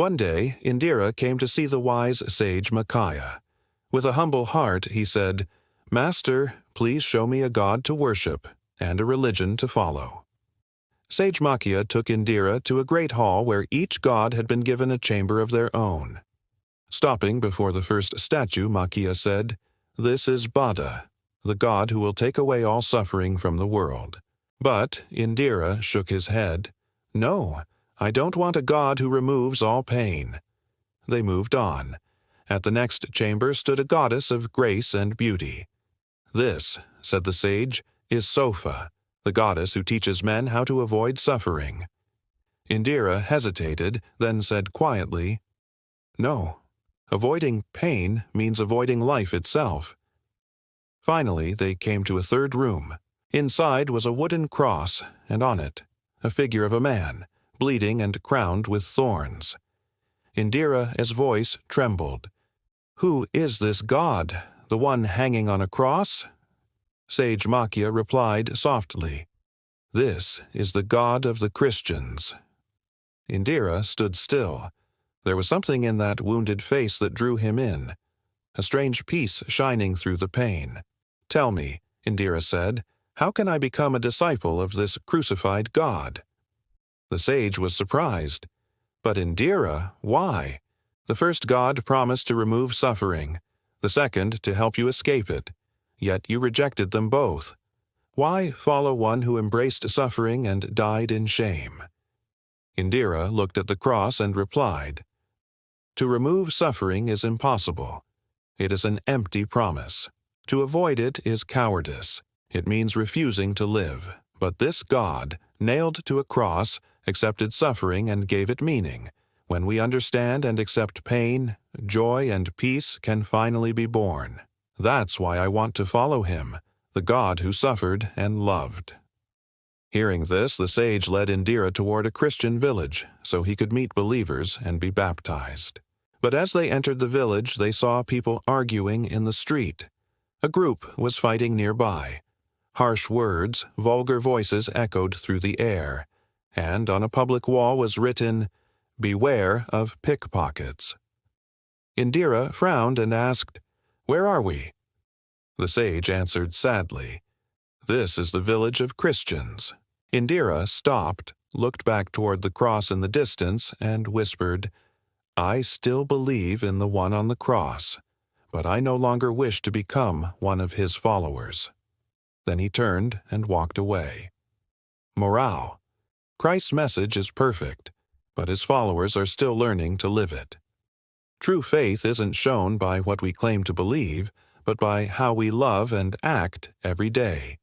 One day, Indira came to see the wise sage Makaya. With a humble heart, he said, "Master, please show me a god to worship and a religion to follow." Sage Makaya took Indira to a great hall where each god had been given a chamber of their own. Stopping before the first statue, Makaya said, "This is Bada, the god who will take away all suffering from the world." But Indira shook his head. "No, I don't want a god who removes all pain." They moved on. At the next chamber stood a goddess of grace and beauty. "This," said the sage, "is Sofa, the goddess who teaches men how to avoid suffering." Indira hesitated, then said quietly, "No, avoiding pain means avoiding life itself." Finally, they came to a third room. Inside was a wooden cross, and on it, a figure of a man, bleeding and crowned with thorns. Indira's voice trembled. "Who is this god, the one hanging on a cross?" Sage Makaya replied softly, "This is the God of the Christians." Indira stood still. There was something in that wounded face that drew him in, a strange peace shining through the pain. "Tell me," Indira said, "how can I become a disciple of this crucified God?" The sage was surprised. "But Indira, why? The first God promised to remove suffering, the second to help you escape it. Yet you rejected them both. Why follow one who embraced suffering and died in shame?" Indira looked at the cross and replied, "To remove suffering is impossible. It is an empty promise. To avoid it is cowardice. It means refusing to live. But this God, nailed to a cross, accepted suffering and gave it meaning. When we understand and accept pain, joy and peace can finally be born. That's why I want to follow him, the God who suffered and loved." Hearing this, the sage led Indira toward a Christian village so he could meet believers and be baptized. But as they entered the village, they saw people arguing in the street. A group was fighting nearby. Harsh words, vulgar voices echoed through the air, and on a public wall was written, "Beware of pickpockets." Indira frowned and asked, "Where are we?" The sage answered sadly, "This is the village of Christians." Indira stopped, looked back toward the cross in the distance, and whispered, "I still believe in the one on the cross, but I no longer wish to become one of his followers." Then he turned and walked away. Morale: Christ's message is perfect, but his followers are still learning to live it. True faith isn't shown by what we claim to believe, but by how we love and act every day.